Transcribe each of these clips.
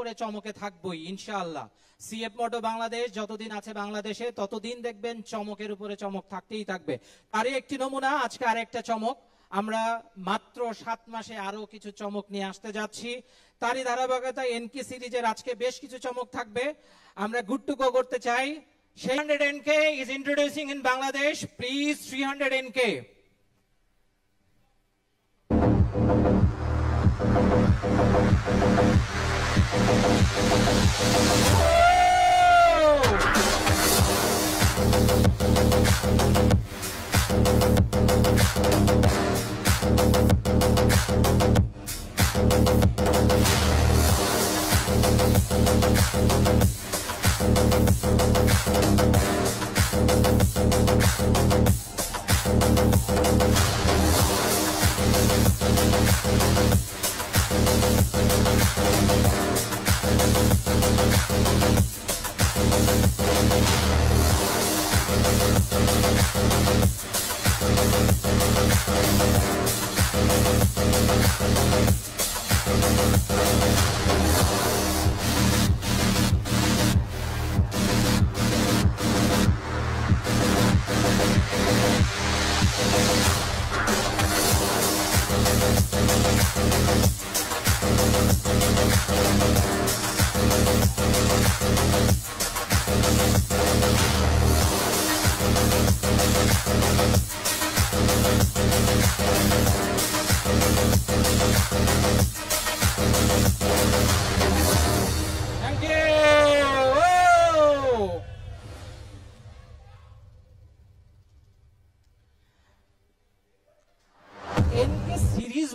উপরে চমকে থাকবই ইনশাআল্লাহ। সিএফ মোটো বাংলাদেশ যতদিন আছে বাংলাদেশে ততদিন দেখবেন চমকের উপরে চমক থাকতেই থাকবে। তারই একটি নমুনা আজকে আরেকটা চমক, আমরা মাত্র 7 মাসে আরো কিছু চমক নিয়ে আসতে যাচ্ছি। তারই ধারাবাহিকতা এনকে সিরিজের আজকে বেশ কিছু চমক থাকবে। আমরা গুড টু গো করতে চাই। 300 NK is introducing in Bangladesh. Please 300 NK.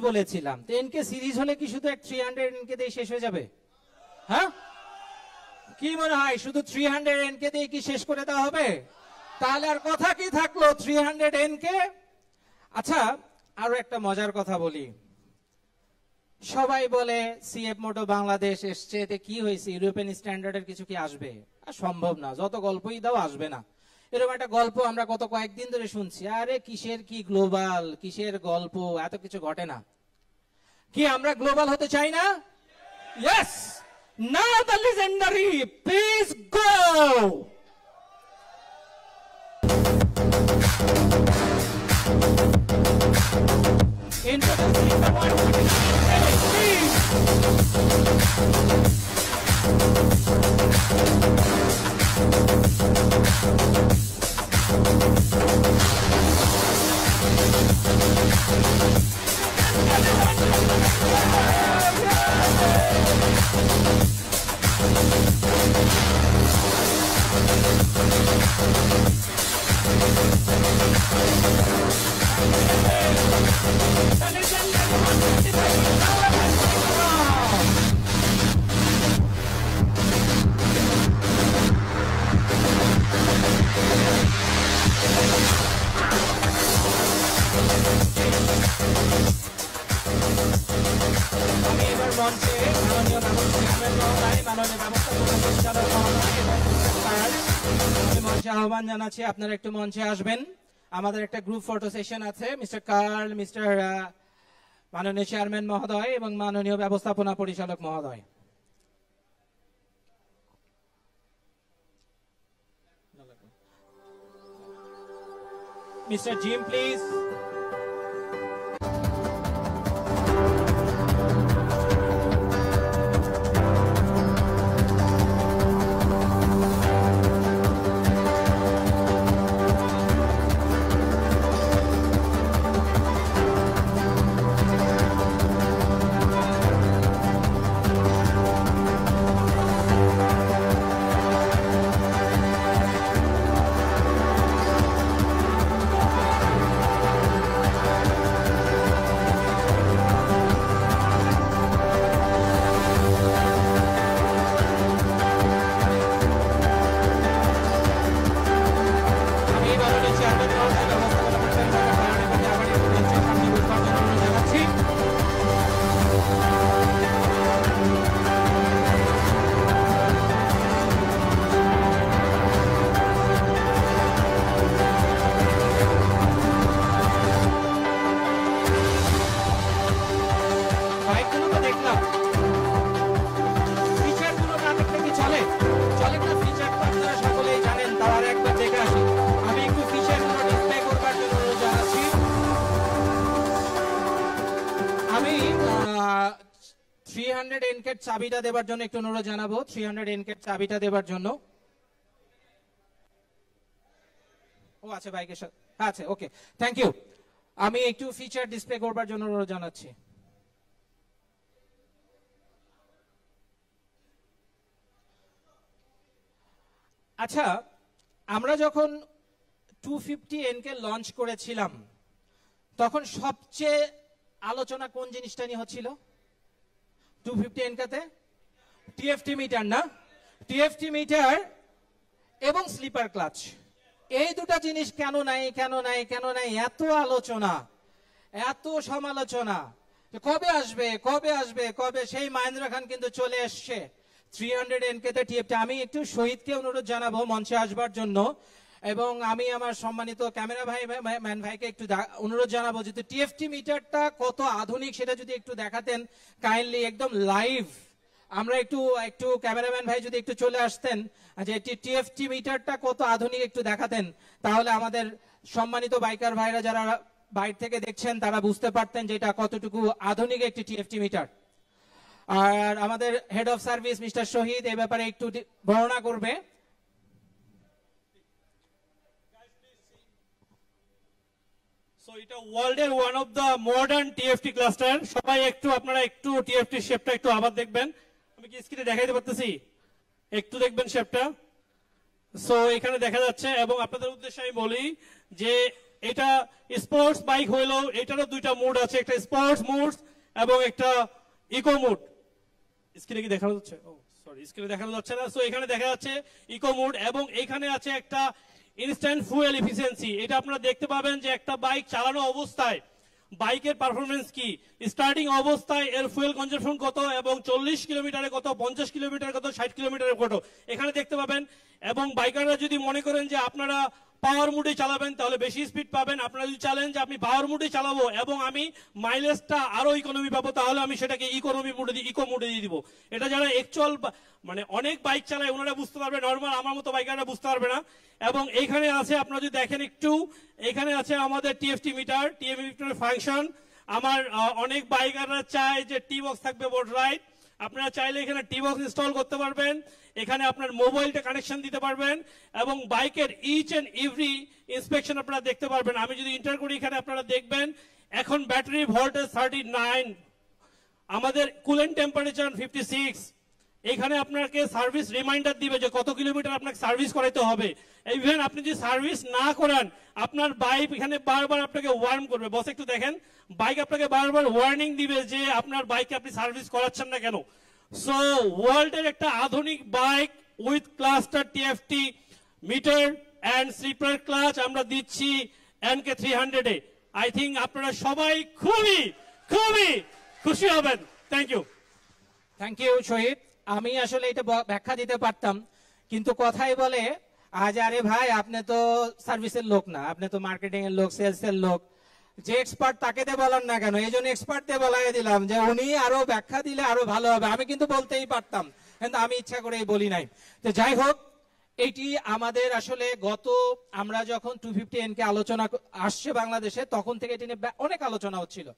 বলেছিলাম তো এনকে সিরিজ হলে কি শুধু 300 এনকে দিয়ে শেষ হয়ে যাবে? হ্যাঁ, কি মনে হয় শুধু 300 এনকে দিয়ে কি শেষ করে দেওয়া হবে? তাহলে আর কথা কি থাকলো 300 এনকে। আচ্ছা, আরো একটা মজার কথা বলি। সবাই বলে সিএফ মোটো বাংলাদেশ এসছে, এতে কি হয়েছে, ইউরোপিয়ান স্ট্যান্ডার্ডের কিছু কি আসবে? সম্ভব না, যত গল্পই দাও আসবে না। এরকম একটা গল্প আমরা গত কয়েকদিন ধরে শুনছি। আরে কিসের কি গ্লোবাল, কিসের গল্প, এত কিছু ঘটে না। কি আমরা গ্লোবাল হতে চাই না? Yes, now the legendary, please go. Introducing the one আহ্বান জানাচ্ছি আপনারা একটু মঞ্চে আসবেন। আমাদের একটা গ্রুপ ফটো সেশন আছে। মিস্টার কার্ল, মিস্টার মাননীয় চেয়ারম্যান মহোদয় এবং মাননীয় ব্যবস্থাপনা পরিচালক মহোদয়। Mister gym please. 300 এনকে চাবিটা দেবার জন্য একটু অনুরোধ জানাবো, 300 এনকে চাবিটা দেবার জন্য। ও আছে বাইকের সাথে, আচ্ছা ওকে, থ্যাংক ইউ। আমি একটু ফিচার ডিসপ্লে করবার জন্য অনুরোধ জানাচ্ছি। আচ্ছা, আমরা যখন 250 এনকে লঞ্চ করেছিলাম তখন সবচেয়ে আলোচনা কোন জিনিসটা নিয়ে হচ্ছিল? 250 এনকাতে টিএফটি মিটার না, টিএফটি মিটার এবং স্লিপার ক্লাচ, এই দুটা জিনিস কেন নাই কেন নাই কেন নাই, এত আলোচনা, এত সমালোচনা, কবে আসবে কবে আসবে কবে। সেই মহেন্দ্র খান কিন্তু চলে এসছে 300 এনকেতে টিএফটি। আমি একটু শহীদকে অনুরোধ জানাবো মঞ্চে আসবার জন্য, এবং আমি আমার সম্মানিত ক্যামেরা ভাই ম্যান ভাইকে একটু অনুরোধ জানাবো যদি টিএফটি মিটারটা কত আধুনিক সেটা যদি একটু দেখাতেন কাইন্ডলি, একদম লাইভ। আমরা একটু একটু ক্যামেরাম্যান ভাই যদি একটু চলে আসতেন, যে টিএফটি মিটারটা কত আধুনিক একটু দেখাতেন, তাহলে আমাদের সম্মানিত বাইকার ভাইরা যারা বাইরে থেকে দেখছেন তারা বুঝতে পারতেন যে এটা কতটুকু আধুনিক একটি টিএফটি মিটার। আর আমাদের head of service mister Shahid এই ব্যাপারে একটু বর্ণনা করবে। সো এটা ওয়ার্ল্ডের one of the modern TFT cluster. সবাই একটু আপনারা একটু টিএফটি শেপটা একটু আবার দেখবেন, আমি কি স্ক্রিনে দেখাইতে পারতেছি? একটু দেখবেন শেপটা। সো এখানে দেখা যাচ্ছে, এবং আপনাদের উদ্দেশ্যে আমি বলি যে এটা স্পোর্টস বাইক হইলেও এটারও দুইটা মোড আছে, একটা স্পোর্টস মোড এবং একটা ইকো মোড। স্ক্রিনে কি দেখানো যাচ্ছে? ও সরি, স্ক্রিনে দেখানো যাচ্ছে না। সো এখানে দেখা যাচ্ছে ইকো মোড, এবং এখানে আছে একটা ইনস্ট্যান্ট ফুয়েল এফিসিয়েন্সি। এটা আপনারা দেখতে পাবেন যে একটা বাইক চালানো অবস্থায় বাইকের পারফরমেন্স কি, স্টার্টিং অবস্থায় এর ফুয়েল কনজাম্পশন কত, এবং 40 কিলোমিটারে কত, 50 কিলোমিটার কত, 60 কিলোমিটারে কত, এখানে দেখতে পাবেন। এবং বাইকাররা যদি মনে করেন যে আপনারা পাওয়ার মুডে চালাবেন তাহলে বেশি স্পিড পাবেন, আপনারা যদি চালেন যে আমি পাওয়ার মুডে চালাবো এবং আমি মাইলেজটা আরো ইকোনমি পাবো, তাহলে আমি সেটাকে ইকোনমি মুডে দিয়ে ইকো মুডে দিয়ে দিব। এটা যারা অ্যাকচুয়াল মানে অনেক বাইক চালায় ওনারা বুঝতে পারবে, নর্মাল আমার মতো বাইকাররা বুঝতে পারবে না। এবং এইখানে আছে, আপনারা যদি দেখেন একটু, এখানে আছে আমাদের টিএফটি মিটার, টিএফটি মিটারের ফাংশন। আমার অনেক বাইকাররা চায় যে টি বক্স থাকবে বোর্ড রাইট, আপনারা চাইলে এখানে টি বক্স ইনস্টল করতে পারবেন, এখানে আপনার মোবাইলটা কানেকশন দিতে পারবেন, এবং বাইকের ইচ এন্ড এভরি ইন্সপেকশন আপনারা দেখতে পারবেন। আমি যদি ইন্টার করি, এখানে আপনারা দেখবেন এখন ব্যাটারি ভোল্টেজ 39, আমাদের কুলেন্ট টেম্পারেচার 56, এখানে আপনাকে সার্ভিস রিমাইন্ডার দিবে যে কত কিলোমিটার আপনাকে সার্ভিস করাইতে হবে। ইভেন আপনি যদি সার্ভিস না করান, আপনার বাইক এখানে বারবার আপনাকে ওয়ার্ন করবে। বস একটু দেখেন, বাইক আপনাকে বারবার ওয়ার্নিং দিবে যে আপনার বাইকে আপনি সার্ভিস করাচ্ছেন না কেন। সো ওয়ার্ল্ডের একটা আধুনিক bike with cluster TFT meter and slipper clutch আমরা দিচ্ছি এনকে 300 এ। আই থিঙ্ক আপনারা সবাই খুবই খুবই খুশি হবেন। Thank you. Thank you Shahid. আমি আসলে এটা ব্যাখ্যা দিতে পারতাম, কিন্তু কথাই বলে আজ আরে ভাই আপনি তো সার্ভিসের লোক না, আপনি তো মার্কেটিং এর লোক, সেলস এর লোক, যে এক্সপার্ট তাকে দিয়ে বলার না কেন? এই জন্য এক্সপার্ট দিয়ে বলাই দিলাম যে উনি আরো ব্যাখ্যা দিলে আরো ভালো হবে। আমি কিন্তু বলতেই পারতাম, কিন্তু আমি ইচ্ছা করেই বলি নাই। তো যাই হোক, এটি আমাদের আসলে গত আমরা যখন 250 এনকে আলোচনা আসছে বাংলাদেশে, তখন থেকে এটি নিয়ে অনেক আলোচনা হচ্ছিল।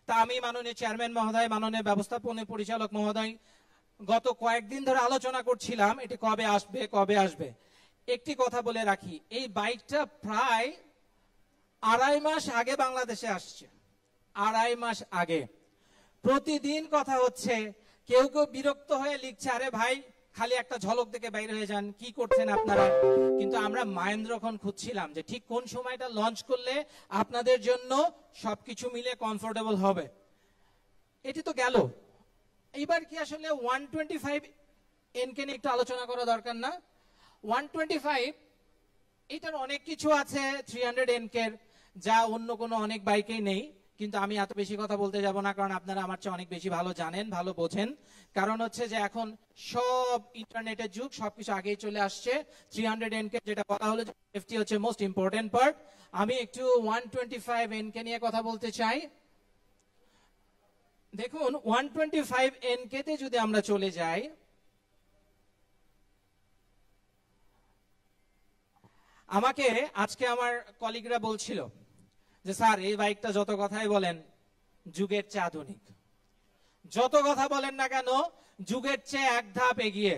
তা আমি মাননীয় চেয়ারম্যান মহোদয়, মাননীয় ব্যবস্থাপনা পরিচালক মহোদয় গত কয়েকদিন ধরে আলোচনা করছিলাম এটি কবে আসবে কবে আসবে। একটি কথা বলে রাখি, এই বাইকটা প্রায় 2.5 মাস আগে বাংলাদেশে আসছে, 2.5 মাস আগে। প্রতিদিন কথা হচ্ছে, কেউ কেউ বিরক্ত হয়ে লিখছে, আরে ভাই খালি একটা ঝলক দেখে বাইরে হয়ে যান, কি করছেন আপনারা। কিন্তু আমরা মহেন্দ্রক্ষণ খুঁজছিলাম যে ঠিক কোন সময়টা লঞ্চ করলে আপনাদের জন্য সবকিছু মিলে কমফোর্টেবল হবে। এটি তো গেল, এইবার কি আসলে 125 এনকে নিয়ে একটু আলোচনা করা দরকার না? 125 এটার অনেক কিছু আছে 300 এনকের, যা অন্য কোনো অনেক বাইকেই নেই। কিন্তু আমি এত বেশি কথা বলতে যাব না, কারণ আপনারা আমার চেয়ে অনেক বেশি ভালো জানেন, ভালো বোঝেন। কারণ হচ্ছে যে এখন সব ইন্টারনেটের যুগ, সবকিছু আগেই চলে আসছে। 300 এনকে যেটা কথা হলো, সেফটি হচ্ছে মোস্ট ইম্পর্টেন্ট পার্ট। আমি একটু 125 এনকে নিয়ে কথা বলতে চাই। দেখুন 125 এনকে তে যদি আমরা চলে যাই, আমাকে আজকে আমার কলিগরা বলছিল যে স্যার এই বাইকটা যত কথাই বলেন যুগের চেয়ে আধুনিক, যত কথা বলেন না কেন যুগের চেয়ে এক ধাপ এগিয়ে।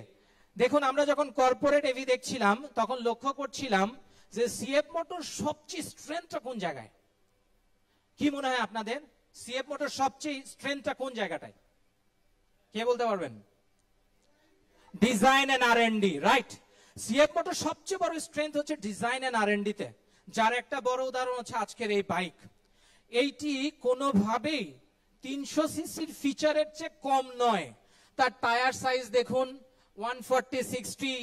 দেখুন আমরা যখন কর্পোরেট এভি দেখছিলাম তখন লক্ষ্য করছিলাম যে সিএফ মোটর সবচেয়ে স্ট্রেংথটা কোন জায়গায়। কি মনে হয় আপনাদের সিএফ মোটর সবচেয়ে স্ট্রেংথটা কোন জায়গাটায়? কে বলতে পারবেন? Design and R&D, right. CF motor সবচেয়ে বড় স্ট্রেংথ হচ্ছে ডিজাইন এন্ড আর&ডি তে, যার একটা বড় উদাহরণ হচ্ছে আজকের এই বাইক। এইটি কোনোভাবেই 300 সিসির ফিচারের চেয়ে কম নয়। তার টায়ার সাইজ দেখুন 140, 60,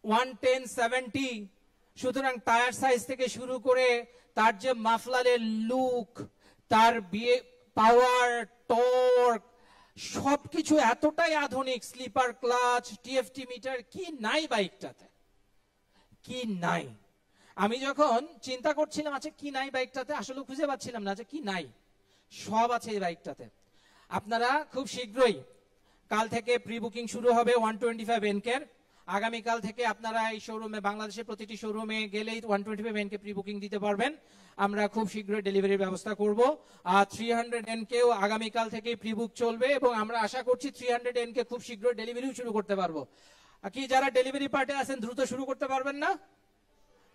110, 70। সুতরাং টায়ার সাইজ থেকে শুরু করে তার যে মাফলারের লুক, তার পাওয়ার, টর্ক, সবকিছু এতটাই আধুনিক। স্লিপার ক্লাচ, টিএফটি মিটার, কি নাই বাইকটাতে, কি নাই। আমি যখন চিন্তা করছিলাম আচ্ছা কি নাই বাইকটাতে, আসলে খুঁজে পাচ্ছিলাম না যে কি নাই। সব আছে এই বাইকটাতে। আপনারা খুব শীঘ্রই, কাল থেকে প্রি বুকিং শুরু হবে 125 এনকে। আগামীকাল থেকে আপনারা এই শোরুমে, বাংলাদেশের প্রতিটি শোরুমে গেলেই 125 এনকে প্রি বুকিং দিতে পারবেন। আমরা খুব শীঘ্রই ডেলিভারির ব্যবস্থা করব। আর 300 এনকেও আগামীকাল থেকে প্রি বুক চলবে এবং আমরা আশা করছি 300 এনকে খুব শীঘ্রই ডেলিভারিও শুরু করতে পারবো। কি যারা ডেলিভারি পার্টে আছেন দ্রুত শুরু করতে পারবেন না?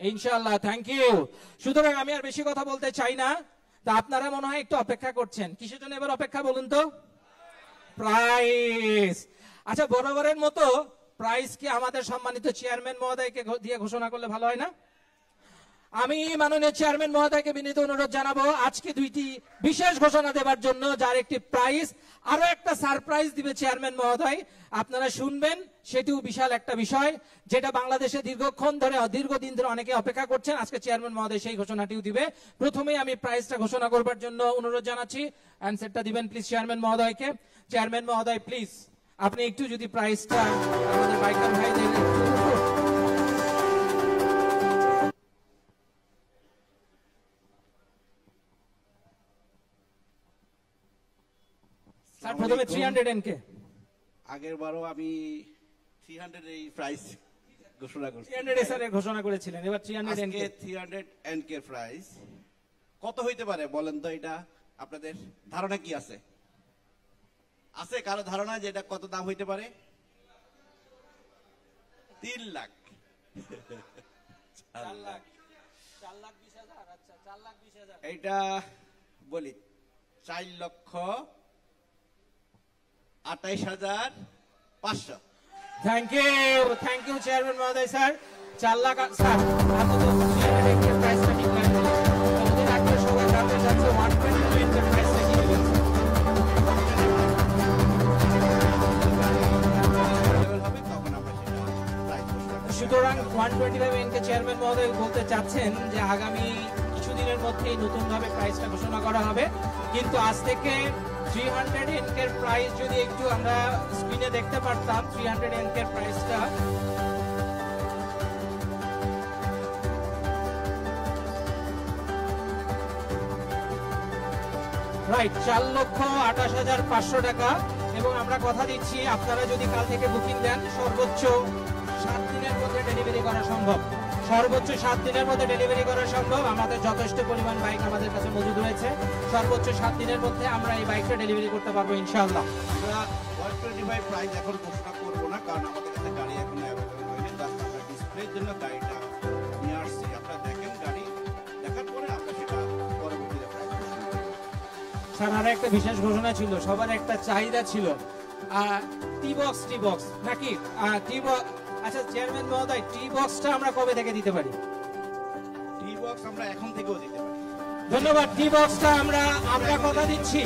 ইনশাআল্লাহ, থ্যাংক ইউ। সুতরাং আমি আর বেশি কথা বলতে চাই না। তা আপনারা মনে হয় একটু অপেক্ষা করছেন। কিসের জন্য এবার অপেক্ষা বলুন তো? প্রাইস। আচ্ছা বরাবরের মতো প্রাইস কি আমাদের সম্মানিত চেয়ারম্যান মহোদয়কে দিয়ে ঘোষণা করলে ভালো হয় না? আমি মাননীয় চেয়ারম্যান মহোদয়কে বিনীত অনুরোধ জানাবো আজকে দুইটি বিশেষ ঘোষণা দেবার জন্য, যার একটি প্রাইস, আরো একটা সারপ্রাইজ দিবে চেয়ারম্যান মহোদয়। আপনারা শুনবেন, সেটিও বিশাল একটা বিষয়, যেটা বাংলাদেশে দীর্ঘদিন ধরে অনেকে অপেক্ষা করছেন। আজকে চেয়ারম্যান মহোদয় সেই ঘোষণাটিও দিবে। প্রথমেই আমি প্রাইসটা ঘোষণা করবার জন্য অনুরোধ জানাচ্ছি। অ্যানসারটা দিবেন প্লিজ চেয়ারম্যান মহোদয়কে। চেয়ারম্যান মহোদয় প্লিজ আপনি একটু যদি প্রাইসটা আমাদের বাইকার ভাইদের স্যার প্রথমে 300 এনকে। আগের বারও আমি 300 এই প্রাইস ঘোষণা করছি। 300 এসআর এর ঘোষণা করেছিলেন, এবার 300 এনকে। 300 এনকে প্রাইস কত হইতে পারে বলেন তো? এটা আপনাদের ধারণা কি আছে? আছে কারো ধারণা যে এটা কত দাম হইতে পারে? 3 লাখ। 4 লাখ 20,000। আচ্ছা 4,20,000। এইটা বলি 4,28,500। থ্যাংক ইউ চেয়ারম্যান মহোদয় স্যার। 4 লাখ স্যার আপনাদের 300 এনকে প্রাইসটা ডিক্লেয়ার করুন। আমাদের আজকে সবাই জানতে চাচ্ছে 120 এনকে প্রাইসটা কি হবে। সুতরাং 125 এনকে চেয়ারম্যান মহোদয় বলতে চাচ্ছেন যে আগামী কিছুদিনের মধ্যেই নতুনভাবে প্রাইসটা ঘোষণা করা হবে। কিন্তু আজ থেকে 300 এনকের প্রাইস যদি একটু আমরা স্ক্রিনে দেখতে পারতাম, 300 এনকের প্রাইসটা রাইট 4,28,500 টাকা। এবং আমরা কথা দিচ্ছি আপনারা যদি কাল থেকে বুকিং দেন সর্বোচ্চ 7 দিনের মধ্যে ডেলিভারি করা সম্ভব। সর্বোচ্চ 7 দিনের মধ্যে ডেলিভারি করা সম্ভব। আমাদের যথেষ্ট পরিমাণ বাইক আমাদের কাছে মজুদ রয়েছে। সর্বোচ্চ 7 দিনের মধ্যে আমরা এই বাইকটা ডেলিভারি করতে পারবো ইনশাআল্লাহ। আমরা 125 প্রাইস এখন ঘোষণা করব না, কারণ আমাদের কাছে গাড়ি এখন অ্যাভেলেবল হয়নি। জাস্ট আমরা ডিসপ্লের জন্য গাড়িটা নিয়ে আসছি। আপনারা দেখেন, গাড়ি দেখার পরে আমরা সেটা পরবর্তীতে প্রাইস ঘোষণা করব। স্যার আর একটা বিশেষ ঘোষণা ছিল, সবার একটা চাহিদা ছিল টি বক্স নাকি টি বক্স। আচ্ছা চেয়ারম্যান মহোদয় টি বক্সটা আমরা কবে থেকে দিতে পারি? টি বক্স আমরা এখন থেকেও দিতে পারি। ধন্যবাদ। টি বক্সটা আমরা কথা দিচ্ছি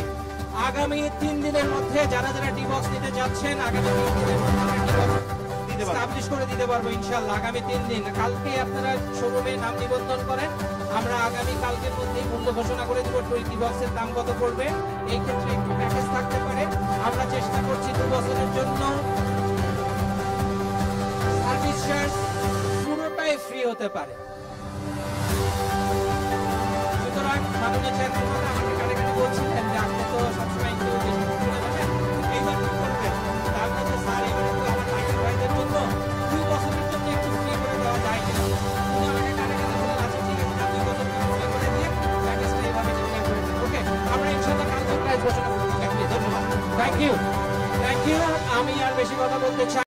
আগামী 3 দিনের মধ্যে যারা টি বক্স নিতে যাচ্ছেন আগামী 3 দিনের মধ্যে আমরা টি বক্স এস্টাবলিশ করে দিতে পারবো ইনশাআল্লাহ। আগামী 3 দিন, কালকে আপনারা শোরুমে নাম নিবন্ধন করেন, আমরা আগামী কালকের মধ্যেই মূল্য ঘোষণা করে দেবো টি বক্সের দাম কত পড়বে। এই ক্ষেত্রে একটু প্যাকেজ থাকতে পারে। আমরা চেষ্টা করছি 2 বছরের জন্য সার্ভিস চার্জ পুরোটাই ফ্রি হতে পারে। সুতরাং মাননীয় চেয়ারম্যান আমাকে কানে কানে বলছিলেন যে আপনি তো সবসময় একটু বেশি করে দেবেন, এইবার কি করবেন? তার মধ্যে স্যার এবার একটু আমার বাইকের ভাইদের জন্য 2 বছরের জন্য একটু ফ্রি করে দেওয়া যায় কিনা। উনি আমাকে কানে কানে বললেন আচ্ছা ঠিক আছে 2 বছর ফ্রি করে দিয়ে প্যাকেজটা এইভাবে ডিক্লেয়ার করে দিন। ওকে, আমরা ইনশাআল্লাহ কালকে প্রাইস ঘোষণা করব। ধন্যবাদ। থ্যাংক ইউ, আমি আর বেশি কথা বলতে চাই